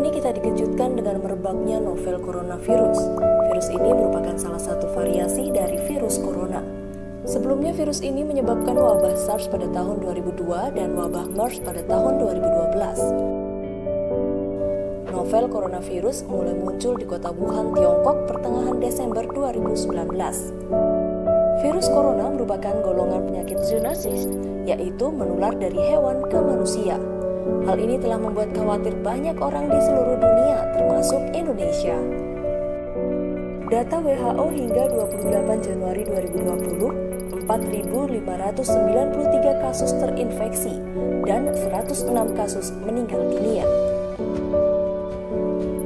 ini kita dikejutkan dengan merebaknya novel coronavirus. Virus ini merupakan salah satu variasi dari virus corona. Sebelumnya virus ini menyebabkan wabah SARS pada tahun 2002 dan wabah MERS pada tahun 2012. Novel coronavirus mulai muncul di kota Wuhan, Tiongkok pertengahan Desember 2019. Virus corona merupakan golongan penyakit zoonosis, yaitu menular dari hewan ke manusia. Hal ini telah membuat khawatir banyak orang di seluruh dunia, termasuk Indonesia. Data WHO hingga 28 Januari 2020, 4.593 kasus terinfeksi dan 106 kasus meninggal dunia.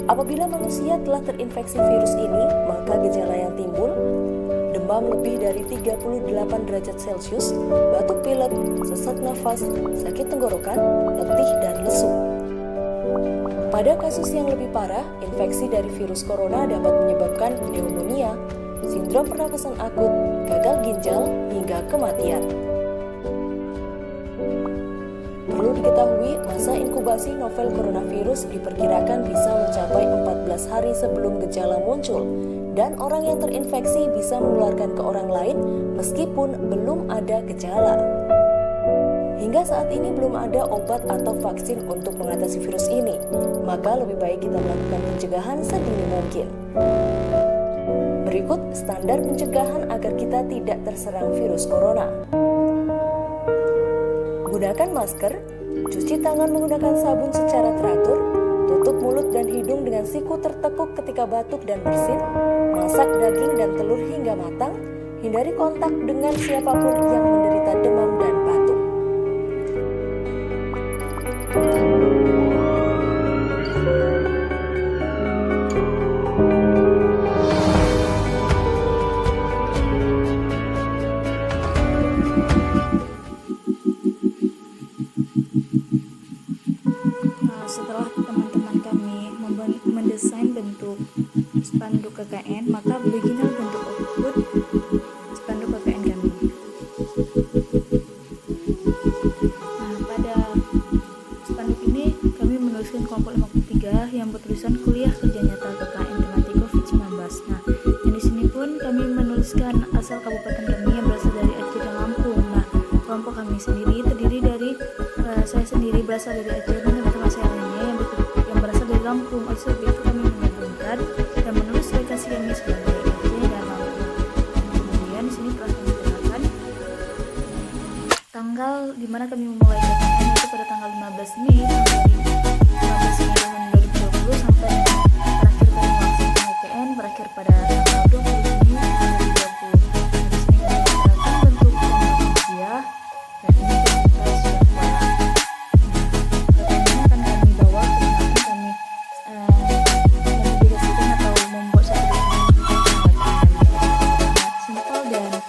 Apabila manusia telah terinfeksi virus ini, maka gejala yang timbul demam lebih dari 38 derajat Celcius, batuk pilek, sesak nafas, sakit tenggorokan, letih, dan lesu. Pada kasus yang lebih parah, infeksi dari virus corona dapat menyebabkan pneumonia, sindrom pernapasan akut, gagal ginjal, hingga kematian. Perlu diketahui, masa inkubasi novel coronavirus diperkirakan bisa mencapai 14 hari sebelum gejala muncul, dan orang yang terinfeksi bisa menularkan ke orang lain meskipun belum ada gejala. Hingga saat ini belum ada obat atau vaksin untuk mengatasi virus ini, maka lebih baik kita melakukan pencegahan sedini mungkin. Berikut standar pencegahan agar kita tidak terserang virus corona. Gunakan masker, cuci tangan menggunakan sabun secara teratur, tutup mulut dan hidung dengan siku tertekuk ketika batuk dan bersin, masak daging dan telur hingga matang, hindari kontak dengan siapapun yang menderita demam dan batuk. Setelah teman-teman kami mendesain bentuk spanduk KKN, maka beginilah bentuk output spanduk KKN kami. Pada spanduk ini kami menuliskan kelompok 53 yang bertulisan kuliah kerja nyata KKN tematik COVID-19. Dan di sini pun kami menuliskan asal kabupaten kami yang berasal dari Aceh dan Lampung. Kelompok kami sendiri terdiri dari saya sendiri berasal dari Aceh dan teman-teman saya lainnya yang berasal dari Lampung. Oleh sebab itu kami menggabungkan dan menulis lokasi kami sebagai Aceh dan Lampung. Kemudian di sini telah kami terangkan tanggal di mana kami memulai KKN, yaitu pada tanggal 15 Mei tahun 2020 sampai terakhir kami melaksanakan KKN berakhir pada tanggal 20 Juni 2020. Di sini kami terangkan bentuk manusia dan ini kita sudah buat. KKN akan kami bawa kemudian kami mempublikasikan atau membuat satu dokumen simpel dan menarik.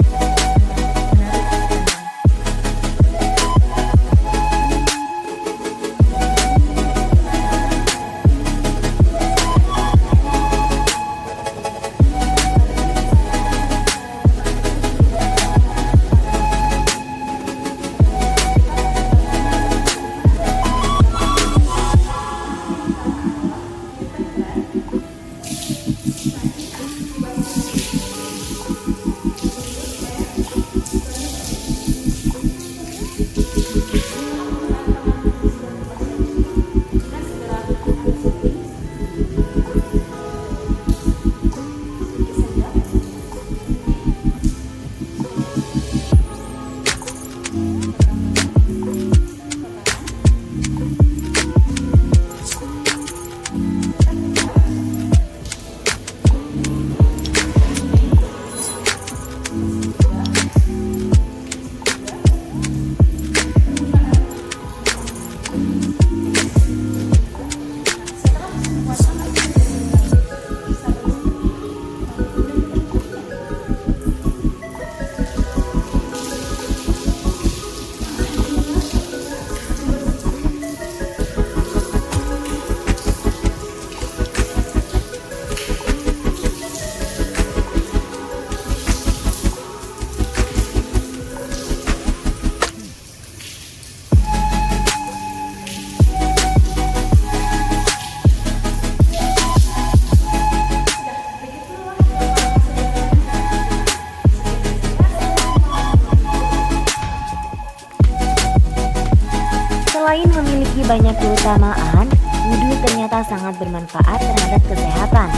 banyak keutamaan, wudhu ternyata sangat bermanfaat terhadap kesehatan.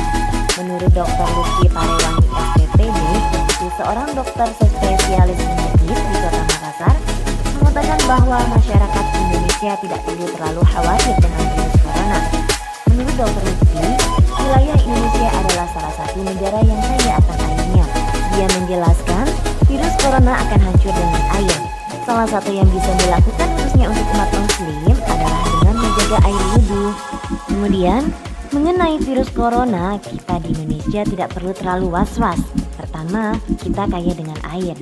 Menurut Dr. Lutfi Parewangi SPPD, seorang dokter spesialis penyakit di Kota Makassar, mengatakan bahwa masyarakat Indonesia tidak perlu terlalu khawatir dengan virus corona. Menurut Dr. Lutfi, wilayah Indonesia adalah salah satu negara yang kaya akan airnya. Dia menjelaskan, virus corona akan hancur dengan air. Salah satu yang bisa dilakukan khususnya untuk umat muslim adalah dengan menjaga air wudhu. Kemudian, mengenai virus corona, kita di Indonesia tidak perlu terlalu was-was. Pertama, kita kaya dengan air.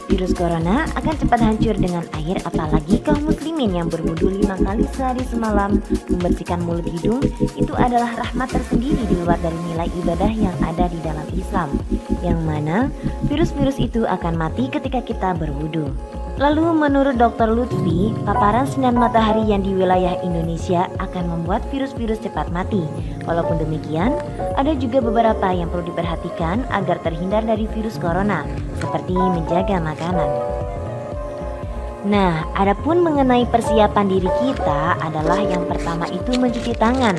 Virus corona akan cepat hancur dengan air, apalagi kaum muslimin yang berwudu 5 kali sehari semalam, membersihkan mulut hidung, itu adalah rahmat tersendiri di luar dari nilai ibadah yang ada di dalam Islam, yang mana virus-virus itu akan mati ketika kita berwudu. Lalu menurut Dr. Lutfi, paparan sinar matahari yang di wilayah Indonesia akan membuat virus-virus cepat mati. Walaupun demikian, ada juga beberapa yang perlu diperhatikan agar terhindar dari virus corona, seperti menjaga makanan. Nah, adapun mengenai persiapan diri kita adalah yang pertama itu mencuci tangan.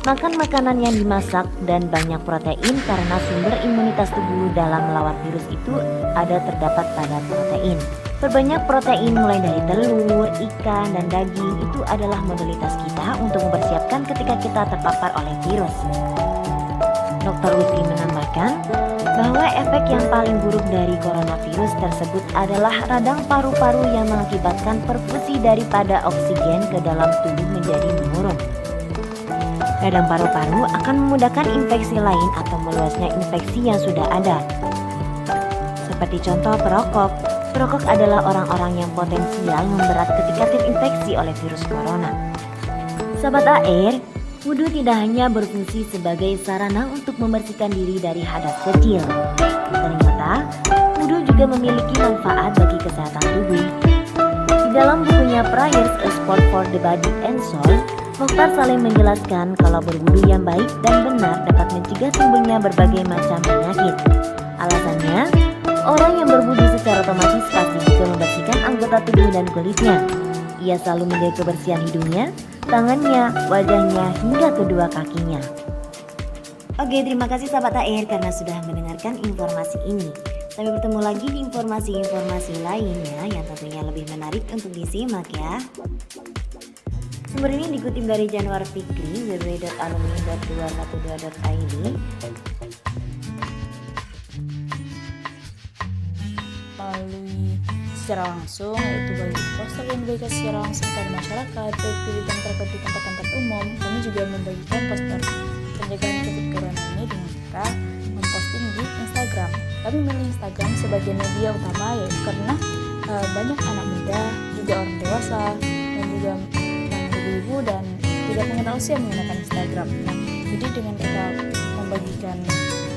Makan makanan yang dimasak dan banyak protein karena sumber imunitas tubuh dalam melawan virus itu ada terdapat pada protein. Perbanyak protein mulai dari telur, ikan, dan daging itu adalah modalitas kita untuk mempersiapkan ketika kita terpapar oleh virus. Dr. Lutfi menambahkan bahwa efek yang paling buruk dari coronavirus tersebut adalah radang paru-paru yang mengakibatkan perfusi daripada oksigen ke dalam tubuh menjadi menurun. Radang paru-paru akan memudahkan infeksi lain atau meluasnya infeksi yang sudah ada. Seperti contoh perokok. Perokok adalah orang-orang yang potensial memberat ketika terinfeksi oleh virus corona. Sahabat AR, wudhu tidak hanya berfungsi sebagai sarana untuk membersihkan diri dari hadas kecil. Ternyata, wudhu juga memiliki manfaat bagi kesehatan tubuh. Di dalam bukunya Prayers, A Sport for the Body and Soul, Mokhtar Salim menjelaskan kalau berwudhu yang baik dan benar dapat mencegah timbulnya berbagai macam penyakit. Alasannya, orang yang berwudhu secara otomatis pasti juga membersihkan anggota tubuh dan kulitnya. Ia selalu menjaga kebersihan hidungnya, tangannya, wajahnya, hingga kedua kakinya. Oke, terima kasih sahabat AR karena sudah mendengarkan informasi ini. Sampai bertemu lagi di informasi-informasi lainnya yang tentunya lebih menarik untuk disimak ya. Sumber ini dikutip dari Januar Fikri, www.alumni.212.id. Melalui secara langsung, yaitu bagi poster yang dibagikan secara langsung kepada masyarakat, baik di tempat di tempat-tempat umum. Kami juga membagikan poster pencegahan COVID corona ini dengan cara memposting di Instagram. Kami memilih Instagram sebagai media utama yaitu karena banyak anak muda, juga orang dewasa, dan juga ibu-ibu dan tidak mengenal usia menggunakan Instagram. Nah, jadi dengan kita membagikan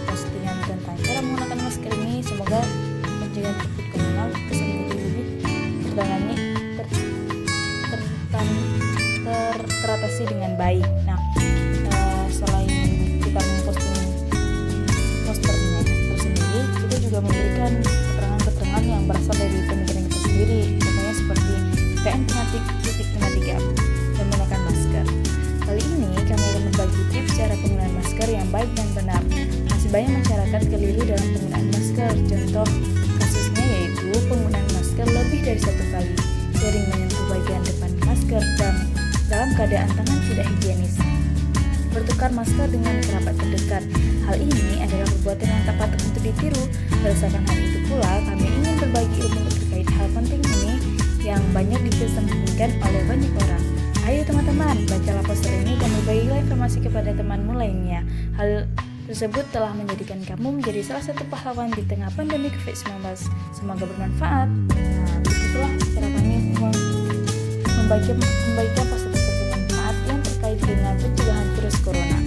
postingan tentang cara menggunakan masker ini, semoga pencegahan COVID corona bisa menjadi lebih teratasi dengan baik. Nah, selain kita memposting posternya tersendiri, kita juga memberikan keterangan-keterangan yang berasal dari pemikiran kita sendiri, contohnya seperti PKN tematik 3 dan menggunakan masker. Kali ini kami akan berbagi tips cara penggunaan masker yang baik dan benar. Masih banyak masyarakat keliru dalam penggunaan masker. Contoh kasusnya yaitu penggunaan masker lebih dari 1 kali, sering menyentuh bagian depan masker dan dalam keadaan tangan tidak higienis, bertukar masker dengan kerabat terdekat. Hal ini adalah perbuatan yang tak patut untuk ditiru. Berdasarkan hal itu pula, kami ingin berbagi ilmu terkait hal penting ini yang banyak disembunyikan oleh banyak orang. Ayo teman-teman, bacalah poster ini dan berbagilah informasi kepada temanmu lainnya. Hal tersebut telah menjadikan kamu menjadi salah satu pahlawan di tengah pandemi COVID-19. Semoga bermanfaat. Nah, begitulah cara kami membagikan poster-poster bermanfaat yang terkait dengan pencegahan virus corona.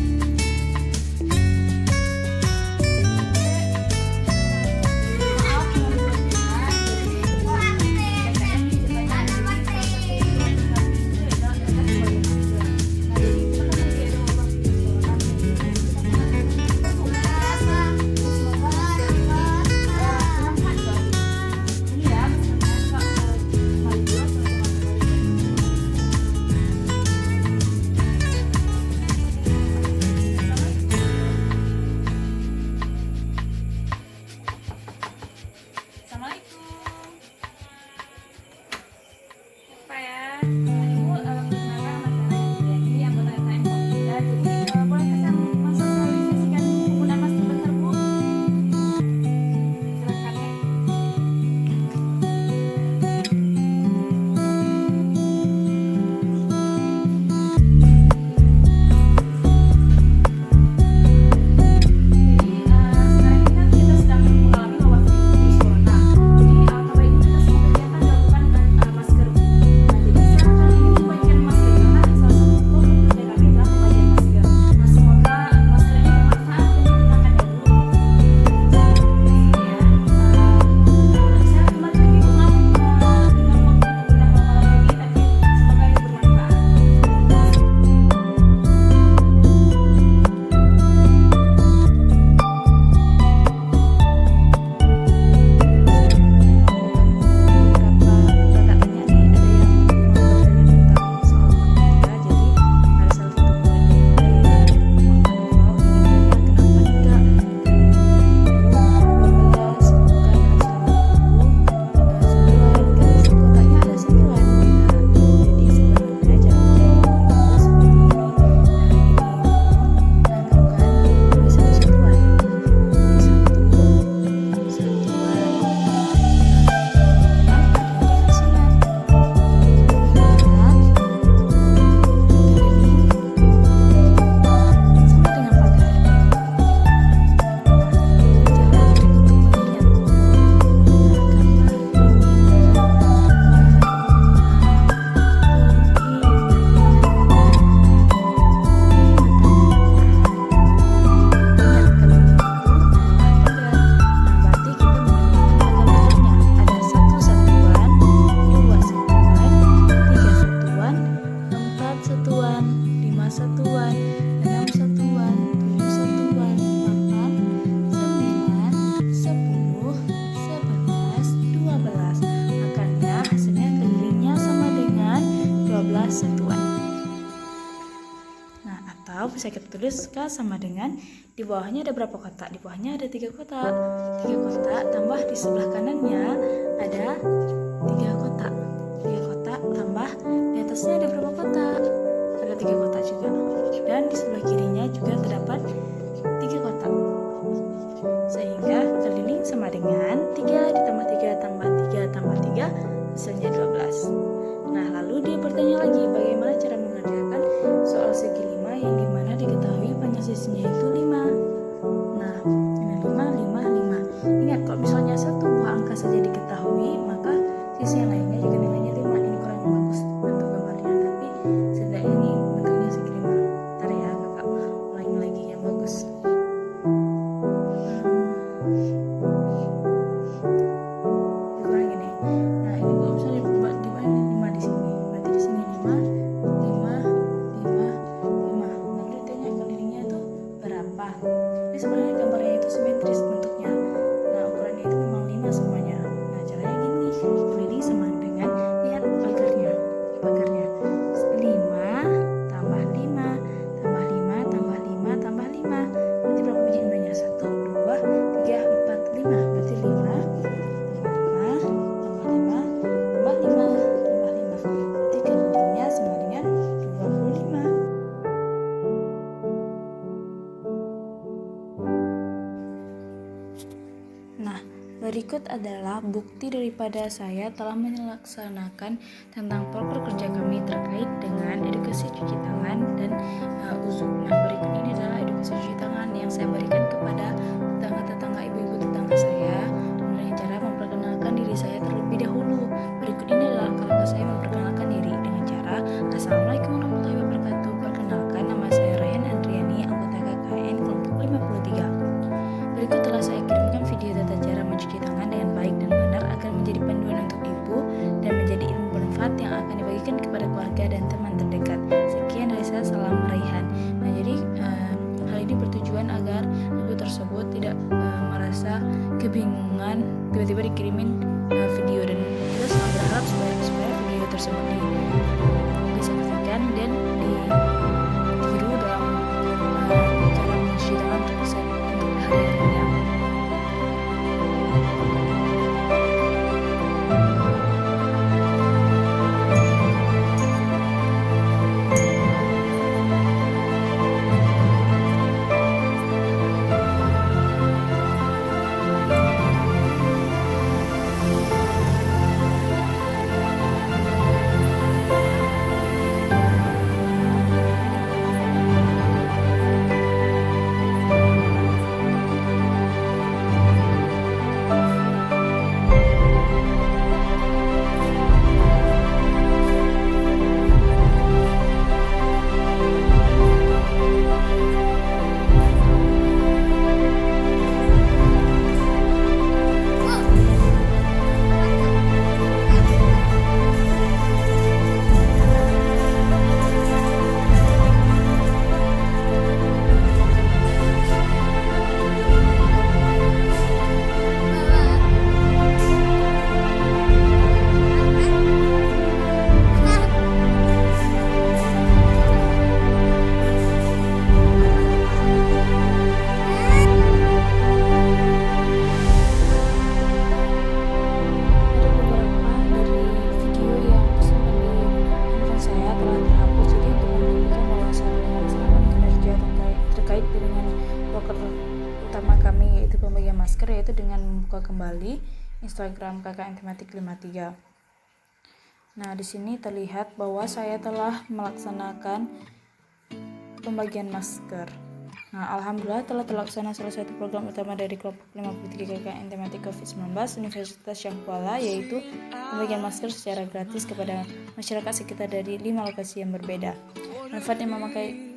bisa kita tulis K sama dengan di bawahnya ada berapa kotak? Di bawahnya ada 3 kotak. 3 kotak tambah di sebelah kanannya ada 3 kotak. 3 kotak tambah di atasnya ada berapa kotak? Ada 3 kotak juga. Dan di sebelah kirinya juga terdapat 3 kotak. Sehingga keliling sama dengan 3 ditambah 3 tambah 3 tambah 3 hasilnya 12. Nah, lalu dia bertanya lagi bagaimana cara mengerjakan soal segi 5 yang dimana diketahui banyak sisinya itu 5. Nah, ini 5, 5, 5. Ingat, kalau misalnya satu buah angka saja diketahui, maka sisi yang lainnya juga nilainya 5. Ini kurang bagus bentuk gambarnya, tapi setidaknya ini bentuknya segi 5. Ntar ya kakak ulangi lagi yang bagus. Kurang gini. Nah, ini kalau misalnya dibuat di mana 5 di sini, berarti di sini 5, 5, 5, 5. Lalu ditanya kelilingnya itu berapa? Ini sebenarnya gambarnya itu simetris bentuknya. Nah, ukurannya itu memang 5 semuanya. Nah, caranya gini, keliling sama dengan lihat pagarnya. Pagarnya 5 tambah 5 tambah 5 tambah 5 tambah 5. Berarti berapa biji indahnya? 1, 2, 3, 4, 5. Berarti 5 tambah 5 tambah 5 tambah 5. Berarti kelilingnya sama dengan 25. Nah, berikut adalah bukti daripada saya telah melaksanakan tentang proker kerja kami terkait dengan edukasi cuci tangan dan uzuk. Nah, berikut ini adalah edukasi cuci tangan yang saya berikan kepada tetangga-tetangga, ibu-ibu tetangga saya dengan cara memperkenalkan diri saya terlebih dahulu. Berikut ini adalah langkah saya memperkenalkan diri dengan cara Assalamualaikum warahmatullahi wabarakatuh. Perkenalkan, nama saya Ryan Andriani, anggota KKN kelompok 53. Berikut telah saya kirimkan video tata cara mencuci tangan dengan baik dan benar agar menjadi panduan untuk ibu dan menjadi ilmu bermanfaat yang akan dibagikan kepada keluarga dan teman terdekat. Sekian dari saya, salam Raihan. Nah, jadi hal ini bertujuan agar ibu tersebut tidak merasa kebingungan tiba-tiba dikirimin video, dan kita sangat berharap supaya video tersebut disaksikan dan ditiru dalam cara mencuci tangan untuk hari-harinya. Yaitu dengan membuka kembali Instagram KKN Tematik 53. Nah, di sini terlihat bahwa saya telah melaksanakan pembagian masker. Nah, alhamdulillah telah terlaksana salah satu program utama dari kelompok 53 KKN Tematik COVID-19 Universitas Syahkuala, yaitu pembagian masker secara gratis kepada masyarakat sekitar dari 5 lokasi yang berbeda. Manfaat memakai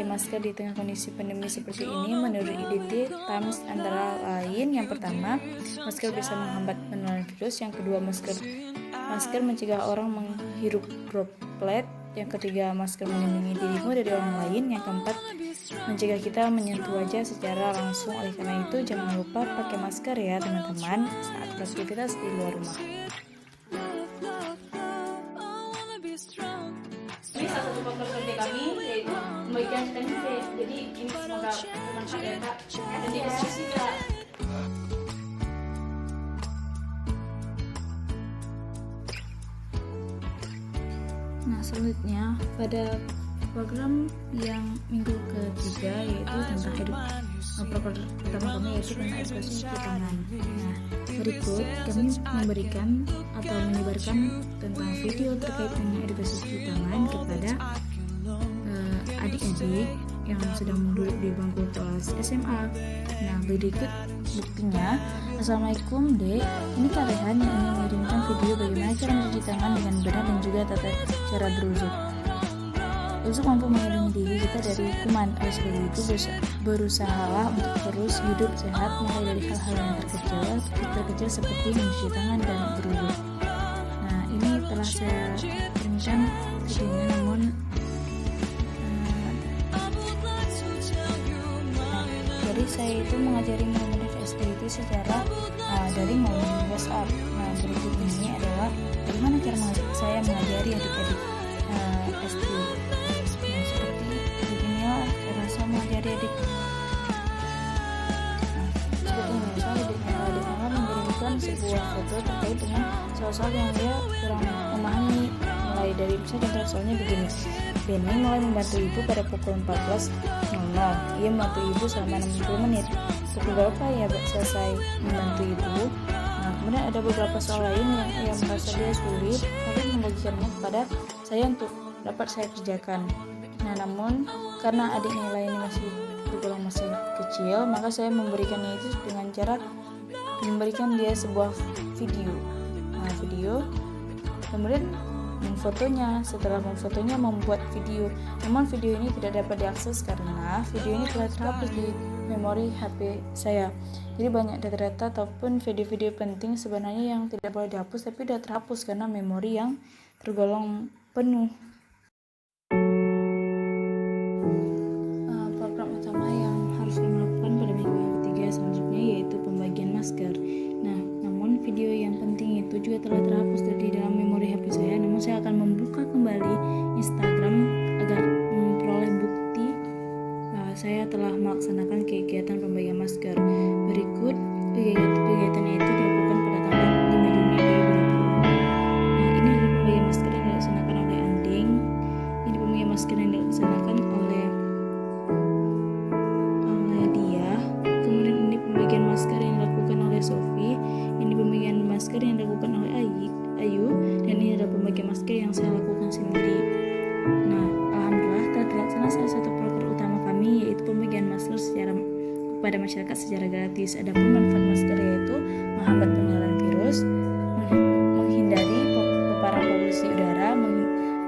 masker di tengah kondisi pandemi seperti ini menurut IDT Times antara lain: yang pertama, masker bisa menghambat penularan virus; yang kedua, masker mencegah orang menghirup droplet; yang ketiga, masker melindungi dirimu dari orang lain; yang keempat, mencegah kita menyentuh wajah secara langsung. Oleh karena itu, jangan lupa pakai masker ya teman-teman saat beraktivitas di luar rumah. Ini salah satu proker kerja kami, yaitu pembagian vitamin C. Jadi ini semoga bermanfaat ya Kak. Dan didiskusi Kak. Nah selanjutnya pada program yang minggu ketiga yaitu tentang program pertama kami yaitu tentang edukasi cuci tangan. Nah berikut kami memberikan atau menyebarkan tentang video terkait dengan edukasi cuci tangan kepada adik-adik yang sedang duduk di bangku kelas SMA. Nah berikut buktinya. Assalamualaikum Dek, ini Kak Rehan yang ingin mengirimkan video bagaimana cara mencuci tangan dengan benar dan juga tata cara berwudu. Untuk mampu melindungi diri kita dari kuman, oleh sebab itu berusahalah untuk terus hidup sehat mulai dari hal-hal yang terkecil seperti mencuci tangan dan berwudu. Nah ini telah saya kirimkan videonya, namun jadi saya itu mengajari murid SD itu secara daring melalui WhatsApp. Nah berikut ini adalah bagaimana cara saya mengajari adik-adik SD. Nah seperti beginilah cara saya mengajari adik. Nah seperti ini, misalnya adik-adik mengirimkan sebuah foto terkait dengan soal-soal yang dia kurang memahami, mulai dari misalnya contoh soalnya begini. Benny mulai membantu ibu pada pukul 14.00. Ia membantu ibu selama 60 menit. Pukul berapa ia selesai membantu ibu? Nah, kemudian ada beberapa soal lain yang ia merasa dia sulit, lalu membagikannya kepada saya untuk dapat saya kerjakan. Nah, namun karena adik nilai ini tergolong masih kecil, maka saya memberikannya itu dengan cara memberikan dia sebuah video. Nah, video, kemudian memfotonya. Setelah memfotonya membuat video, namun video ini tidak dapat diakses karena video ini telah terhapus di memori HP saya. Jadi banyak data-data ataupun video-video penting sebenarnya yang tidak boleh dihapus tapi sudah terhapus karena memori yang tergolong penuh. Program utama yang harus dilakukan pada minggu yang ketiga selanjutnya yaitu pembagian masker. Nah, namun video yang penting itu juga telah terhapus dari dalam memori HP saya. Namun saya akan membuka kembali Instagram agar memperoleh bukti saya telah melaksanakan kegiatan pembagian masker. Berikut kegiatannya itu dilakukan pada tanggal 5 Juni 2020. Nah, ini adalah pembagian masker yang dilaksanakan oleh Anding. Ini pembagian masker yang dilaksanakan oleh Dia. Kemudian ini pembagian masker yang dilakukan oleh Sofi. Ini pembagian masker yang dilakukan oleh Ayu, dan ini adalah pembagian masker yang saya lakukan sendiri. Nah, alhamdulillah telah terlaksana salah satu program utama kami yaitu pembagian masker kepada masyarakat secara gratis. Adapun manfaat masker yaitu menghambat penularan virus, menghindari paparan polusi udara,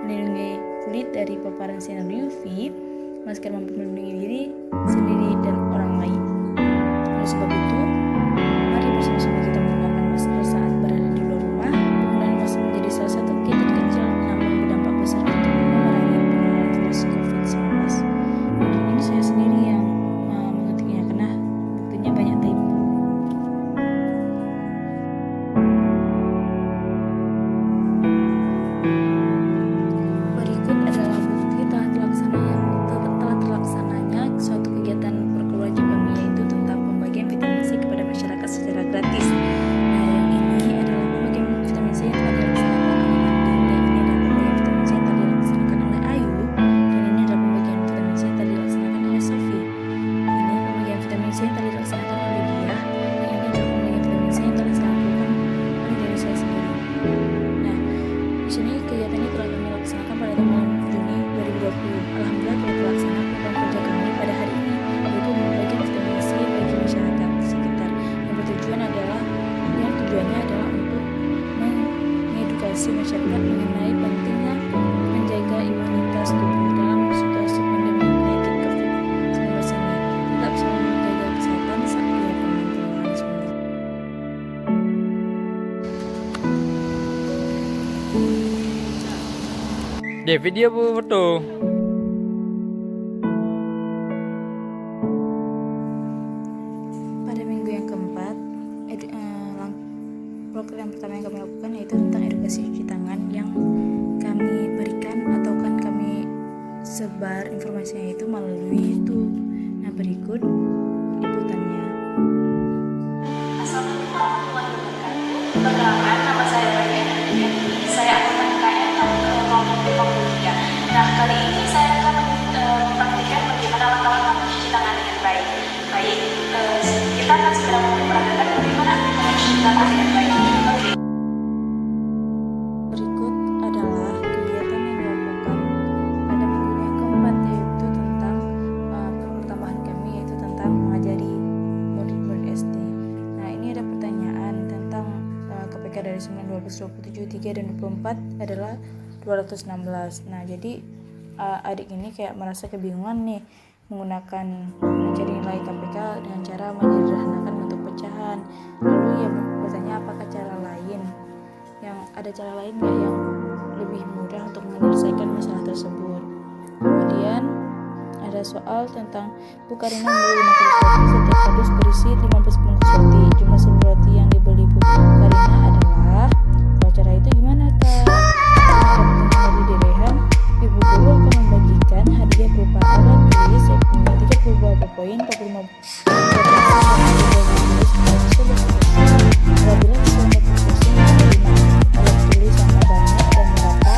melindungi kulit dari paparan sinar UV. Masker mampu melindungi diri sendiri dan orang lain. Oleh sebab itu, mari bersama-sama kita menggunakan masker saat berada di luar rumah. Penggunaan masker menjadi salah satu kegiatan kecil namun berdampak besar untuk mengurangi penularan virus COVID-19. Dan ini saya sendiri yang mengetiknya karena buktinya banyak typo. Berikut adalah bukti telah terlaksananya suatu kegiatan perkeluarga kami yaitu tentang pembagian vitamin C kepada masyarakat secara gratis. Nah, yang ini adalah pembagian vitamin C yang telah dilaksanakan oleh Anding, dan ini adalah pembagian vitamin C yang telah dilaksanakan oleh Ayu, dan ini adalah pembagian vitamin C yang telah dilaksanakan oleh Sofi. Ini pembagian vitamin C yang telah dilaksanakan oleh Dia, dan ini adalah pembagian vitamin C yang telah saya lakukan oleh diri saya sendiri. Nah, di sini kegiatan ini telah kami laksanakan pada tanggal Juni 2020. Alhamdulillah telah terlaksana program kerja kami pada hari ini yaitu membagikan vitamin C bagi masyarakat sekitar. Yang tujuannya adalah untuk mengedukasi masyarakat mengenai pentingnya menjaga imunitas tubuh dalam situasi pandemi penyakit COVID-19 ini. Tetap selalu menjaga kesehatan saat dilakukan penularan sebentar. Deh, video apa foto? Pada minggu yang keempat, program pertama yang kami lakukan yaitu tentang edukasi cuci tangan yang kami berikan atau kan kami tersebar informasinya itu melalui YouTube. Nah, berikut liputannya. Assalamualaikum warahmatullahi wabarakatuh. Perkenalkan, nama saya Raya. Saya anggota KKN kelompok 53. Nah, kali ini saya akan mempraktikkan bagaimana langkah-langkah mencuci tangan dengan baik. Kita akan segera memperhatikan bagaimana mencuci tangan dengan baik. Oke. Berikut adalah kegiatan yang dilakukan pada minggu yang keempat, yaitu tentang pertambahan kami, yaitu tentang mengajari murid-murid SD. Nah, ini ada pertanyaan tentang KPK dari 9, 12, 27, 3, dan 24 adalah 216. Nah, jadi adik ini kayak merasa kebingungan nih menggunakan mencari nilai KPK dengan cara menyederhanakan bentuk pecahan. Lalu ia bertanya apakah cara lain, yang ada cara lain nggak yang lebih mudah untuk menyelesaikan masalah tersebut. Kemudian ada soal tentang Bu Karina membeli 5 kardus roti, setiap kardus berisi 15 bungkus roti. Jumlah seluruh roti yang dibeli Bu Karina adalah, kalau cara itu gimana Kak? Ada pertanyaan dari Derehan, Ibu Guru akan membagikan hadiah berupa alat tulis yang punya 30 buah poin, 45 apabila bisa membuat kursi menerima alat tulis yang banyak dan merata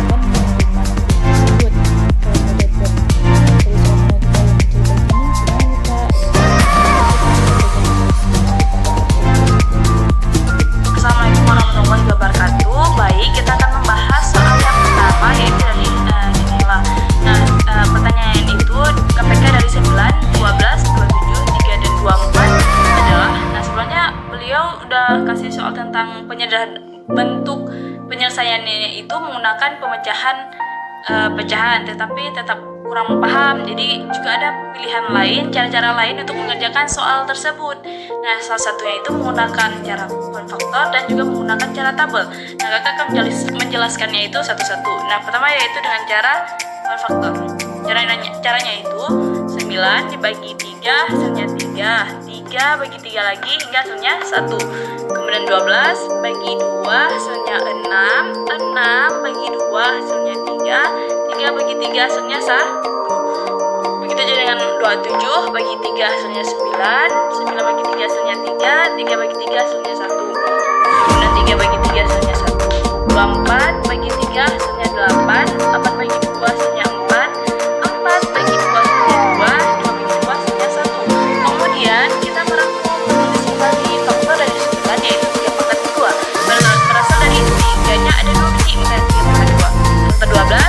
akan menerima tersebut. Kalau ada tulis yang menentukan ini gimana Kak? Assalamualaikum warahmatullahi wabarakatuh. Baik, kita akan membahas soal yang pertama, yaitu dari nilai. Nah, pertanyaan itu KPK dari 9, 12, 27, 3, dan 24 adalah, nah sebelumnya beliau udah kasih soal tentang bentuk penyelesaiannya itu menggunakan pecahan, tetapi tetap kurang paham. Jadi juga ada pilihan lain, cara-cara lain untuk mengerjakan soal tersebut. Nah, salah satunya itu menggunakan cara one faktor dan juga menggunakan cara tabel. Nah, kakak akan menjelaskannya itu satu-satu. Nah, pertama yaitu dengan cara one faktor. Caranya itu 9 dibagi 3 hasilnya 3, 3 bagi 3 lagi hingga hasilnya 1. Kemudian 12 bagi 2 hasilnya 6, 6 bagi 2 hasilnya 3, 3 bagi 3 hasilnya 1. Begitu juga dengan 27 bagi 3 hasilnya 9, 9 bagi 3 hasilnya 3, 3 bagi 3 hasilnya 1. Kemudian 3 bagi 3 hasilnya 1. 24 bagi 3 hasilnya 8, 8 bagi 2 hasilnya 4, 4 bagi 2 hasilnya 2, 2 bagi 2 hasilnya 1. Kemudian kita merangkum menulis kembali faktor dari 9, yaitu 3 pangkat 2. Berasal dari 3-nya ada 2 biji, maka 3 pangkat 2. Serta 12,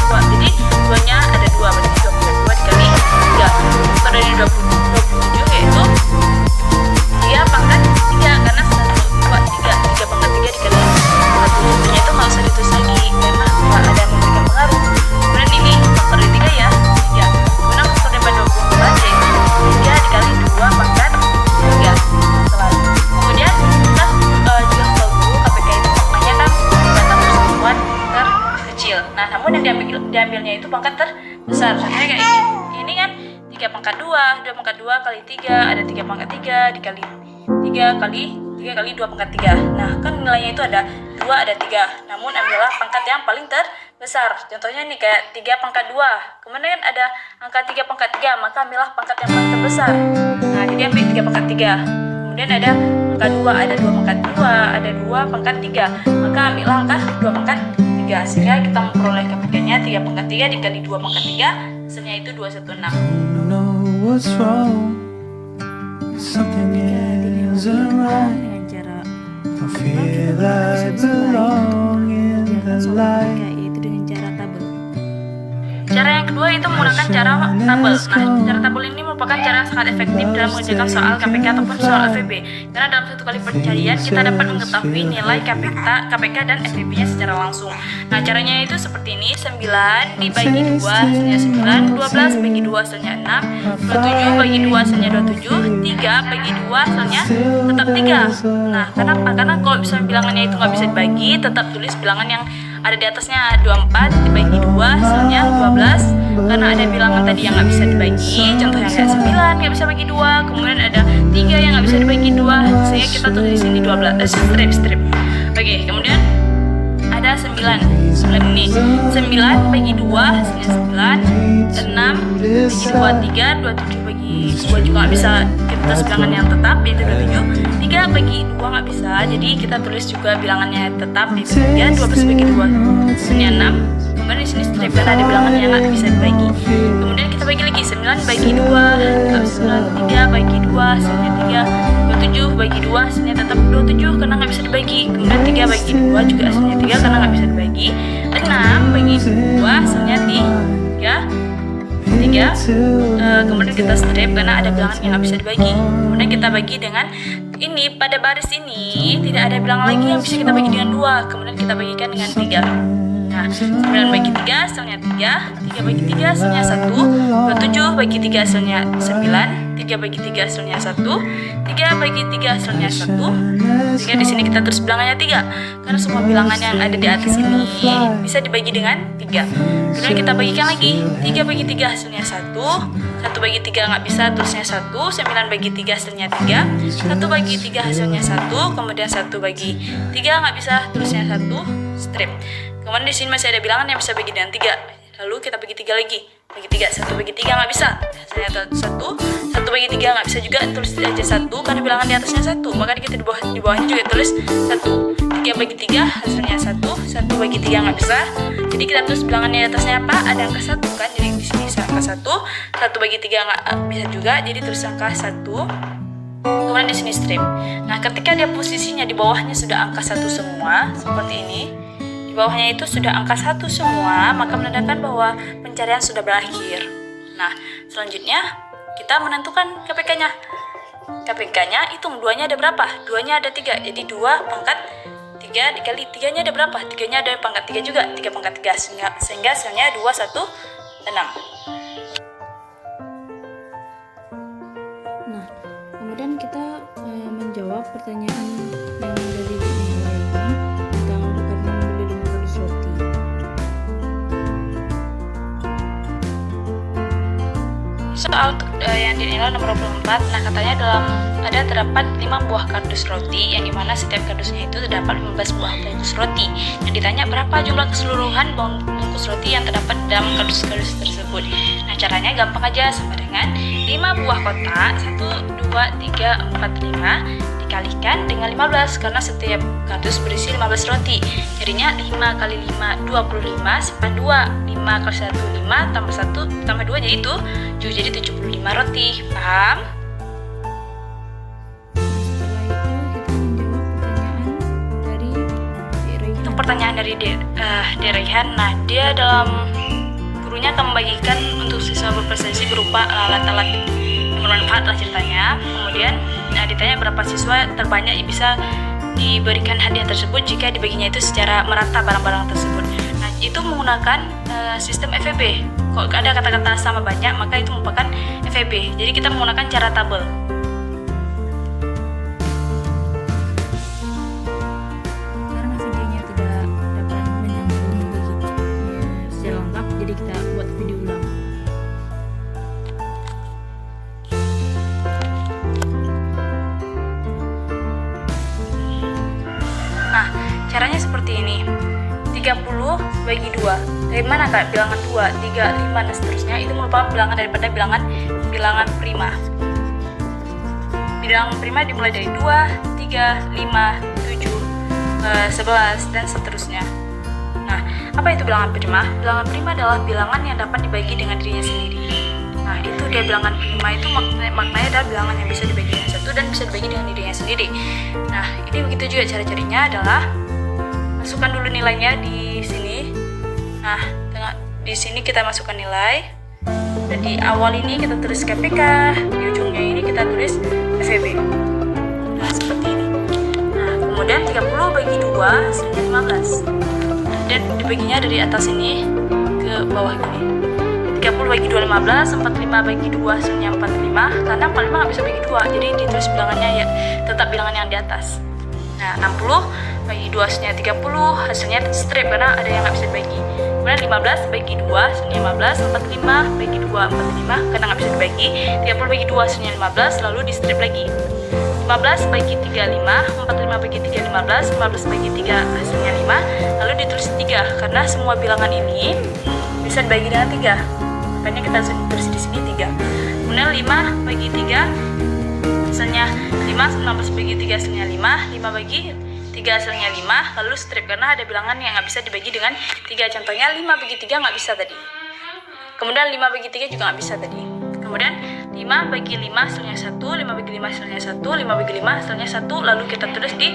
2. Jadi 2-nya ada 2, berarti 2 pangkat 2 dikali 3. Faktor dari 27 yaitu 3 pangkat 3, karena 1, 2, 3. 3 pangkat 3 dikali 1. Sebenarnya itu nggak usah ditulis lagi, karena nggak ada yang memberikan pengaruh. Kemudian ini faktor dari 3 ya. Kemudian faktor dari 24 yaitu 3 dikali 2 pangkat 3. Kemudian kita juga tahu KPK itu maknanya kan data persatuan terkecil. Nah, namun yang diambilnya itu pangkat terbesar. Contohnya kayak ini kan 3 pangkat 2, 2 pangkat 2 kali 3, ada 3 pangkat 3 dikali 3 kali 2 pangkat 3. Nah, kan nilainya itu ada 2, ada 3. Namun ambillah pangkat yang paling terbesar. Contohnya nih kayak 3 pangkat 2. Kemudian ada angka 3 pangkat 3, maka ambillah pangkat yang paling terbesar. Nah, jadi ambil 3 pangkat 3. Kemudian ada angka 2, ada 2 pangkat 2, ada 2 pangkat 3. Maka ambillah angka 2 pangkat 3. Sehingga kita memperoleh KPK-nya 3 pangkat 3 dikali 2 pangkat 3, hasilnya itu 216. Dengan cara yaitu dengan cara tabel. Cara yang kedua itu menggunakan cara tabel. Nah, cara tabel ini merupakan cara yang sangat efektif dalam mengerjakan soal KPK ataupun soal FEB. Karena dalam satu kali pencarian kita dapat mengetahui nilai KPK dan FEB-nya secara langsung. Nah, caranya itu seperti ini: 9 dibagi 2 hasilnya 9, 12 bagi 2 hasilnya 6, 27 bagi 2 hasilnya 27, 3 bagi 2 hasilnya tetap 3. Nah, karena kalau misalnya bilangannya itu nggak bisa dibagi, tetap tulis bilangan yang ada di atasnya. 24 dibagi 2 hasilnya 12, karena ada bilangan tadi yang nggak bisa dibagi, contohnya kayak 9 nggak bisa bagi 2, kemudian ada 3 yang nggak bisa dibagi 2, sehingga kita tulis di sini 12 strip. Oke, kemudian ada 9 ini. 9 bagi 2 hasilnya 9. 6 bagi 2 3. 27 bagi 2 juga nggak bisa, kita tulis bilangan yang tetap yaitu 27. 3 bagi 2 nggak bisa, jadi kita tulis juga bilangannya tetap yaitu 3. 12 bagi 2 hasilnya 6. Kemudian di sini strip karena ada bilangan yang nggak bisa dibagi. Kemudian kita bagi lagi 9 bagi 2 3 bagi 2 hasilnya 3. 27 bagi 2 hasilnya tetap 27 karena nggak bisa dibagi. Kemudian 3 bagi 2 juga hasilnya 3 karena nggak bisa dibagi. 6 bagi 2 hasilnya 3. Kemudian kita strip karena ada bilangan yang nggak bisa dibagi. Kemudian kita bagi dengan ini, pada baris ini tidak ada bilangan lagi yang bisa kita bagi dengan 2. Kemudian kita bagikan dengan 3. Nah, 9 bagi 3 hasilnya 3. 3 bagi 3 hasilnya 1. 27 bagi 3 hasilnya 9. 3 bagi 3 hasilnya 1. 3 bagi 3 hasilnya 1. Sehingga di sini kita tulis bilangannya 3 karena semua bilangan yang ada di atas ini bisa dibagi dengan 3. Kemudian kita bagikan lagi. 3 bagi 3 hasilnya 1. 1 bagi 3 nggak bisa, tulisnya 1. 9 bagi 3 hasilnya 3. 1 bagi 3 hasilnya 1. Kemudian 1 bagi 3 nggak bisa, tulisnya 1. Strip. Kemudian di sini masih ada bilangan yang bisa bagi dengan 3. Lalu kita bagi 3 lagi. Bagi 3, 1 bagi 3 nggak bisa. Hasilnya 1. 1 bagi 3 nggak bisa juga, tulis aja 1 karena bilangan di atasnya 1. Makanya kita di bawahnya juga tulis 1. 3 bagi 3 hasilnya 1. 1 bagi 3 nggak bisa. Jadi kita tulis bilangan di atasnya apa? Ada angka 1 kan. Jadi di sini angka 1. 1 bagi 3 nggak bisa juga. Jadi tulis angka 1. Kemudian di sini strip. Nah, ketika dia posisinya di bawahnya sudah angka 1 semua seperti ini. Di bawahnya itu sudah angka 1 semua, maka menandakan bahwa pencarian sudah berakhir. Nah, selanjutnya kita menentukan KPK-nya. KPK-nya hitung, 2-nya ada berapa? 2-nya ada 3, jadi 2 pangkat 3 dikali 3-nya ada berapa? 3-nya ada pangkat 3 juga, 3 pangkat 3, sehingga hasilnya 2, 1, 6. Nah, kemudian kita menjawab pertanyaan yang dari nilai ini tentang Karna membeli 5 kardus roti. Soal yang dinilai nomor 24, nah katanya ada terdapat 5 buah kardus roti yang dimana setiap kardusnya itu terdapat 15 buah bungkus roti. Yang ditanya berapa jumlah keseluruhan bungkus roti yang terdapat dalam kardus-kardus tersebut. Nah caranya gampang aja, sama dengan 5 buah kotak 1, 2, 3, 4, 5 dikalikan dengan 15 karena setiap kardus berisi 15 roti. Jadinya 5 kali 5 25 sampai 2. 5 kali 1 5 tambah 1 tambah 2 jadi 7, jadi 75 roti. Paham? Untuk pertanyaan dari Derehan, nah dia dalam gurunya akan membagikan untuk siswa berprestasi berupa alat-alat yang bermanfaat lah ceritanya. Kemudian ditanya berapa siswa terbanyak yang bisa diberikan hadiah tersebut jika dibaginya itu secara merata barang-barang tersebut. Nah itu menggunakan sistem FEB. Kalau ada kata-kata sama banyak maka itu merupakan FEB. Jadi kita menggunakan cara tabel. Karena videonya tidak dapat menyambung begitu secara lengkap, jadi kita buat video ulang. Nah, caranya seperti ini. 30 bagi 2. Dari mana Kak? Bilangan 2, 3, 5 dan seterusnya itu merupakan bilangan daripada bilangan prima. Bilangan prima dimulai dari 2, 3, 5, 7, 11 dan seterusnya. Nah, apa itu bilangan prima? Bilangan prima adalah bilangan yang dapat dibagi dengan dirinya sendiri. Nah, itu dia bilangan prima itu maknanya adalah bilangan yang bisa dibagi dengan satu dan bisa dibagi dengan dirinya sendiri. Nah, ini begitu juga cara-caranya adalah masukkan dulu nilainya di sini. Nah, di sini kita masukkan nilai. Dan di awal ini kita tulis KPK, di ujungnya ini kita tulis FEB. Nah, seperti ini. Nah, kemudian 30 bagi 2 hasilnya 15. Dan dibaginya dari atas ini ke bawah gini. 30 bagi 2 15, 45 bagi 2 hasilnya 45. Karena 45 nggak bisa bagi 2, jadi ditulis bilangannya ya tetap bilangan yang di atas. Nah, 60 bagi 2 hasilnya 30, hasilnya strip karena ada yang nggak bisa dibagi. Kemudian 15 bagi 2 hasilnya 15, 45 bagi 2 45 karena nggak bisa dibagi. 30 bagi 2 hasilnya 15, lalu di strip lagi. 15 bagi 3, 5. 45 bagi 3, 15. 15 bagi 3 hasilnya 5. Lalu ditulis 3, karena semua bilangan ini bisa dibagi dengan 3. Makanya kita tulis di sini 3. Kemudian 5 bagi 3 hasilnya 5. 19 bagi 3 hasilnya 5. 5 bagi 3 hasilnya 5. Lalu strip, karena ada bilangan yang nggak bisa dibagi dengan 3. Contohnya 5 bagi 3 nggak bisa tadi. Kemudian 5 bagi 3 juga nggak bisa tadi. Kemudian 5 bagi 5 hasilnya 1, 5 bagi 5 hasilnya 1, 5 bagi 5 hasilnya 1. Lalu kita tulis di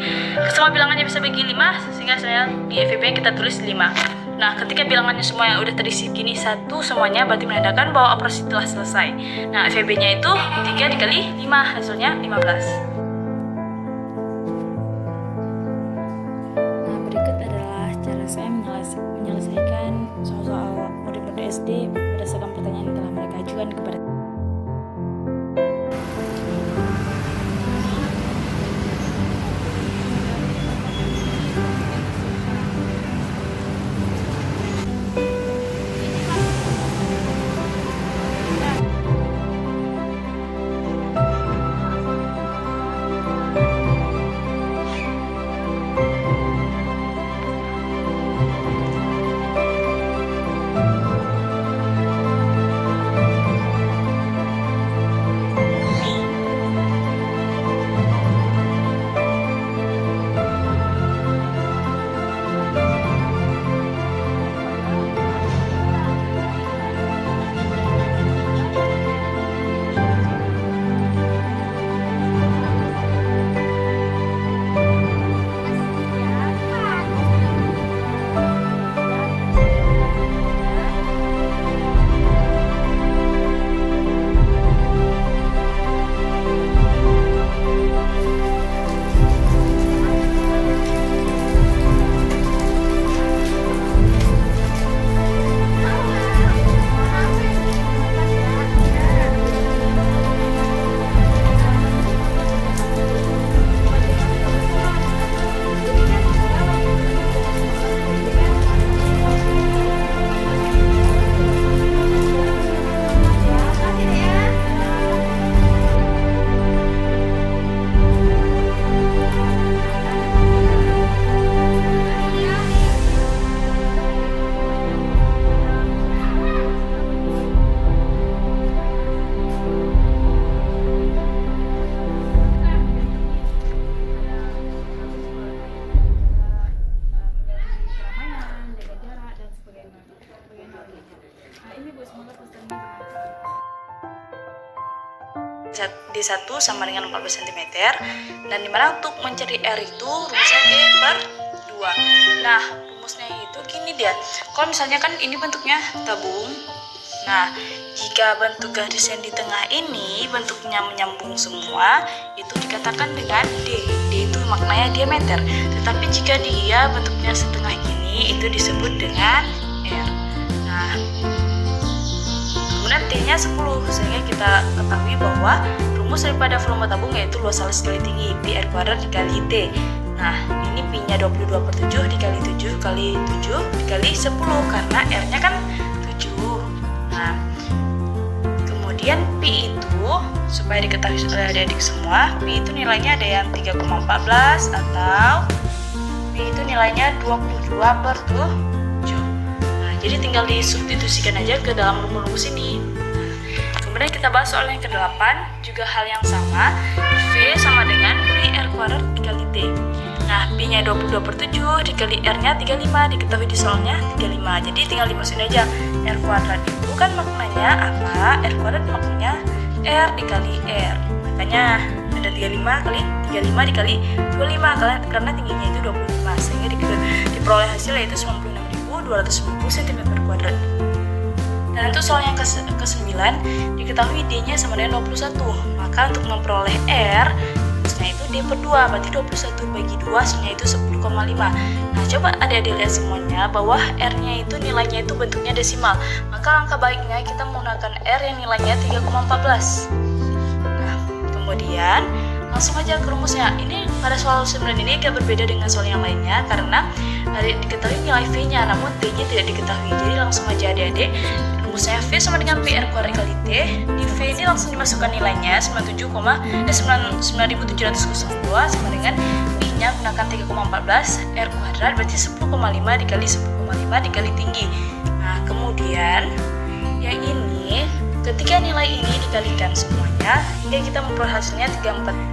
semua bilangannya bisa bagi 5, sehingga hasilnya di FEB kita tulis 5. Nah, ketika bilangannya semua yang udah terisi gini 1 semuanya, berarti menandakan bahwa operasi telah selesai. Nah, FEB-nya itu 3 dikali 5, hasilnya 15. Nah, berikut adalah cara saya menyelesaikan soal-soal mode-mode SD berdasarkan pertanyaan yang telah mereka ajukan kepada D1 sama dengan 14 cm, dan dimana untuk mencari R itu rumusnya D per 2. Nah, rumusnya itu gini dia. Kalau misalnya kan ini bentuknya tabung, nah jika bentuk garis yang di tengah ini bentuknya menyambung semua, itu dikatakan dengan D. D itu maknanya diameter. Tetapi jika dia bentuknya setengah gini, itu disebut dengan R. Nah, kemudian T-nya 10, sehingga kita ketahui bahwa rumus daripada volume tabung yaitu luas alas dikali tinggi, pi R kuadrat dikali T. Nah, ini pi-nya 22/7 dikali 7 kali 7 dikali 10, karena R-nya kan 7. Nah, kemudian pi itu, supaya diketahui oleh adik-adik semua, pi itu nilainya ada yang 3,14 atau pi itu nilainya 22/7. Nah, jadi tinggal disubstitusikan aja ke dalam rumus ini. Kemudian kita bahas soal yang ke-8, juga hal yang sama, V sama dengan pi R kuadrat dikali T. Nah, pi-nya 22/7 dikali R-nya 35, diketahui di soalnya 35. Jadi tinggal dimasukin aja. R kuadrat itu kan maknanya apa? R kuadrat maknanya R dikali R. Makanya ada 35 kali 35 dikali 25, karena tingginya itu 25, sehingga diperoleh hasil yaitu 96.290 cm². Dan untuk soal yang ke-9, diketahui D-nya sama dengan 21. Maka untuk memperoleh R, rumusnya itu D per 2, berarti 21 bagi 2 hasilnya itu 10,5. Nah, coba adik-adik lihat semuanya bahwa R-nya itu nilainya itu bentuknya desimal. Maka langkah baiknya kita menggunakan R yang nilainya 3,14. Nah, kemudian langsung aja ke rumusnya. Ini pada soal 9 ini agak berbeda dengan soal yang lainnya, karena diketahui nilai V-nya, namun T-nya tidak diketahui. Jadi langsung aja adik-adik, rumusnya V sama dengan PR kuadrat kali T. Di V ini langsung dimasukkan nilainya 9702 sama dengan I-nya gunakan 3,14 R kuadrat berarti 10,5 dikali 10,5 dikali tinggi. Nah, kemudian yang ini ketika nilai ini dikalikan semuanya hingga kita memperoleh hasilnya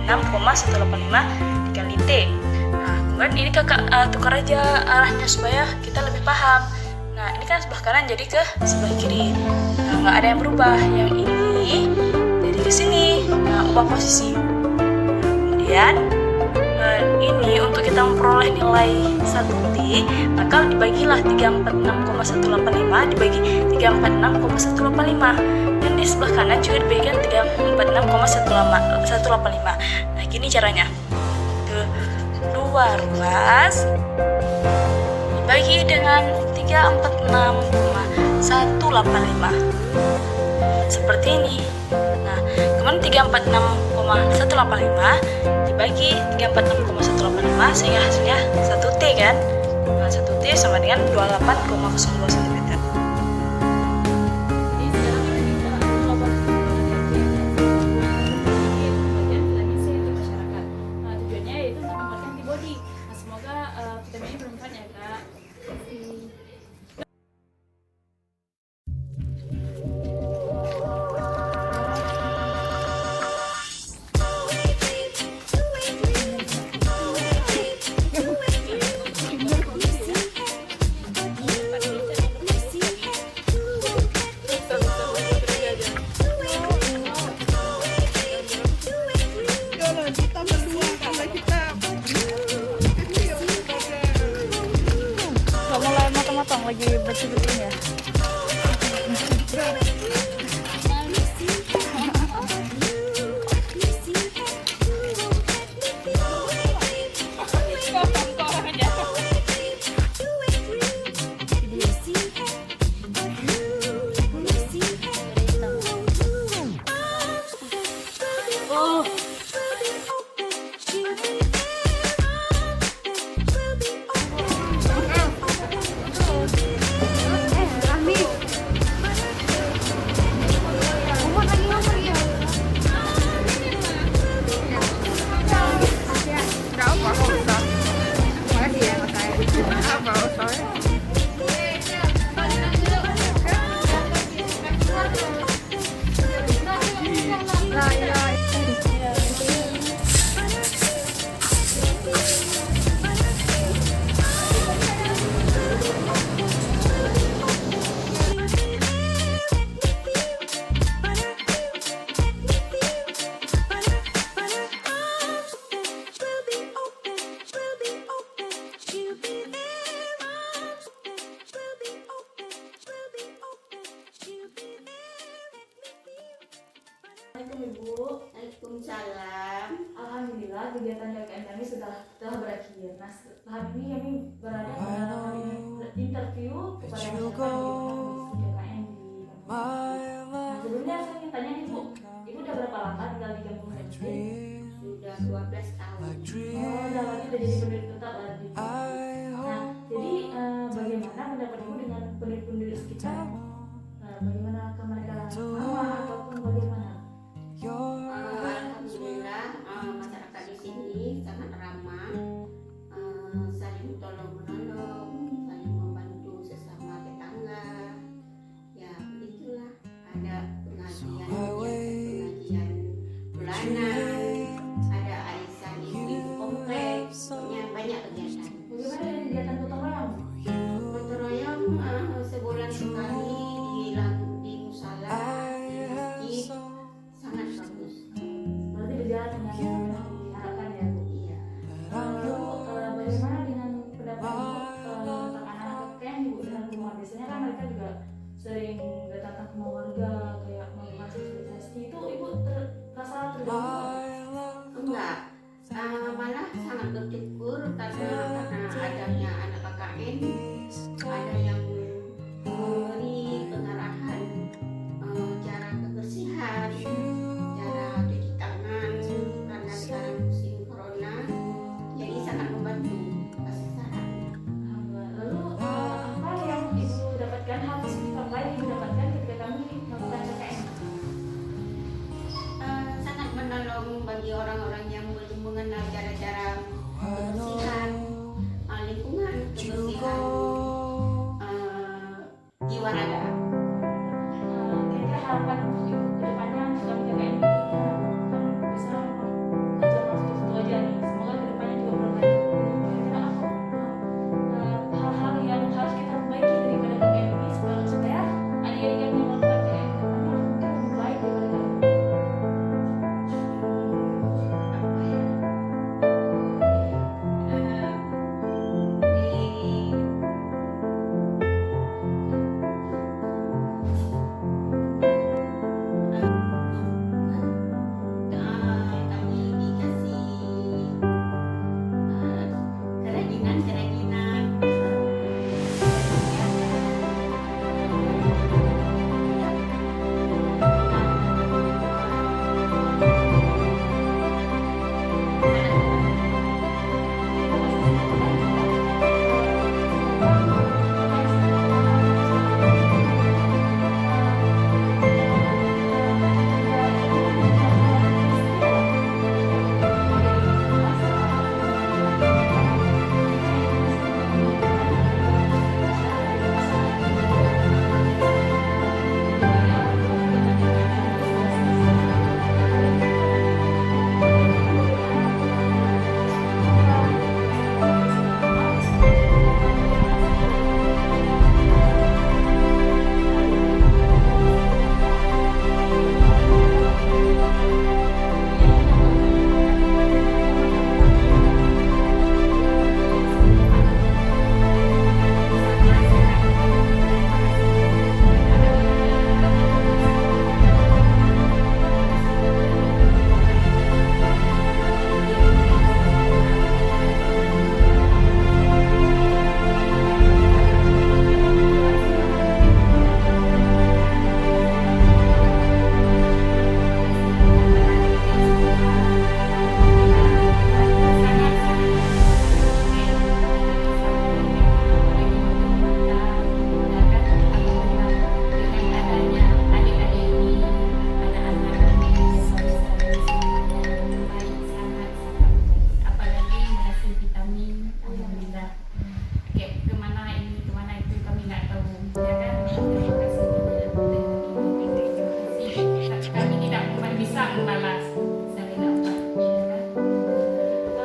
346,185 dikali T. Nah, kemudian ini kakak tukar aja arahnya supaya kita lebih paham. Nah, ini kan sebelah kanan jadi ke sebelah kiri. Nah, nggak ada yang berubah. Yang ini jadi ke sini. Nah, ubah posisi. Kemudian ini untuk kita memperoleh nilai 1T, maka dibagilah 346,185 dibagi 346,185. Dan di sebelah kanan juga dibagikan 346,185. Nah, gini caranya. Kedua ruas dibagi dengan 346,185 seperti ini. Nah, kemudian 346,185 dibagi 346,185 sehingga hasilnya 1T kan. Nah, 1T sama dengan 28,02 cm. Tujuannya yaitu untuk membuatkan antibody. Nah, semoga vitamin ini bermanfaat ya, Kak. Mulai matang-matang lagi betul-betul ya. Assalamualaikum Ibu. Waalaikumsalam. Alhamdulillah kegiatan KKN kami telah berakhir. Nah, tahap ini kami berada pada interview kepada masyarakat di KKN di kampung. Nah, sebelumnya saya ingin tanya Ibu udah berapa lama tinggal di kampung ini? Sudah 12 tahun. Oh, udah jadi penduduk tetap lah di. Nah, jadi bagaimana pendapat Ibu dengan penduduk sekitar? Bagaimana mereka ramah ataupun bagaimana? Alhamdulillah masyarakat di sini sangat ramah, saling tolong menolong, saling membantu sesama tetangga. Ya begitulah, ada pengajian bulanan, ada arisan ibu-ibu kompleks, pokoknya banyak kegiatan. Bagaimana dengan kegiatan gotong royong? Gotong royong sebulan sekali di musala, di masjid, sangat bagus. Berarti berjalan dengan diharapkan ya Bu. Iya. Lalu bagaimana dengan pendapat Ibu tentang anak-anak KKN Ibu dengan rumah? Biasanya kan mereka juga sering datang ke rumah warga kayak melakukan sosialisasi itu Ibu terasa terganggu? Enggak, malah sangat bersyukur karena adanya anak KKN, ada yang memberi pengarahan cara kebersihan, cara cuci tangan, karena sekarang musim corona, jadi sangat membantu kasih saran. Lalu apa yang Ibu dapatkan, hal positif apa yang Ibu dapatkan ketika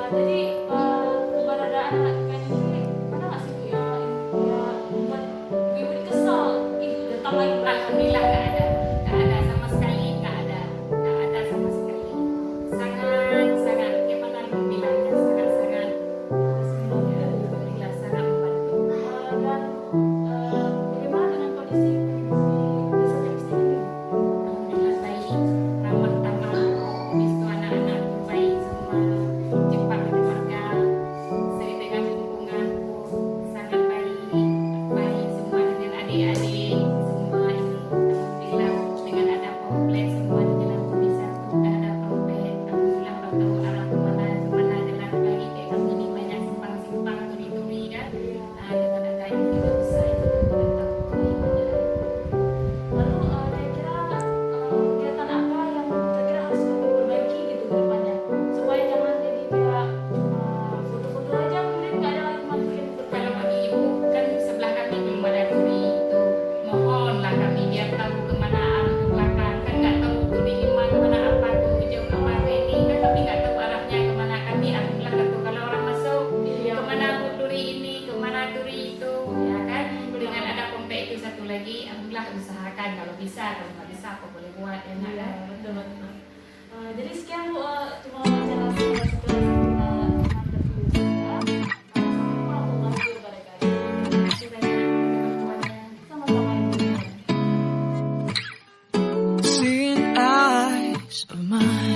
Jadi keberadaan anak kayak ini ada nggak sih Bu ya buat ibu kesel ibu datang lagi Alhamdulillah nggak ada sama sekali, nggak ada sama sekali. Sangat gimana bilangnya sangat alhamdulillah sangat membantu. dan bagaimana dengan kondisi desa Jepsi ini? Alhamdulillah baik, ramah tamah, habis itu anak-anak baik semua, cepat keluarga, sesuai dengan lingkunganku sangat baik semua dengan adik-adik semua itu. Alhamdulillah dengan ada kompleks semua di jalan Budi Satu tidak ada kompleks. Alhamdulillah kalau tahu arah kemana jalan lagi kayak kami ini banyak simpang turi-turi kan. Nah dengan adanya itu bisa itu kita tahu banyak. Lalu kira-kira kegiatan apa yang kira-kira harus kami perbaiki gitu ke depannya supaya jangan jadi kayak foto-foto aja kemudian nggak ada lagi manfaat Kalau bagi ibu kan sebelah kami belum ada turi itu, mohonlah kami biar tahu kemana arah ke belakang kan nggak tahu turi kemana apa tuh jauh apa ini kan kami nggak tahu arahnya kemana kami. Alhamdulillah nggak tahu kalau orang masuk kemana turi ini kemana turi itu ya kan. Dengan ada komplek itu satu lagi alhamdulillah usahakan kalau bisa, kalau nggak bisa apa boleh buat ya nggak kan. betul. Jadi sekian Bu, cuma wawancara sekilas kita sama-sama kepada kalian. Terima kasih banyak teman-temannya. Sama-sama Ibu. Seeing eyes of mine.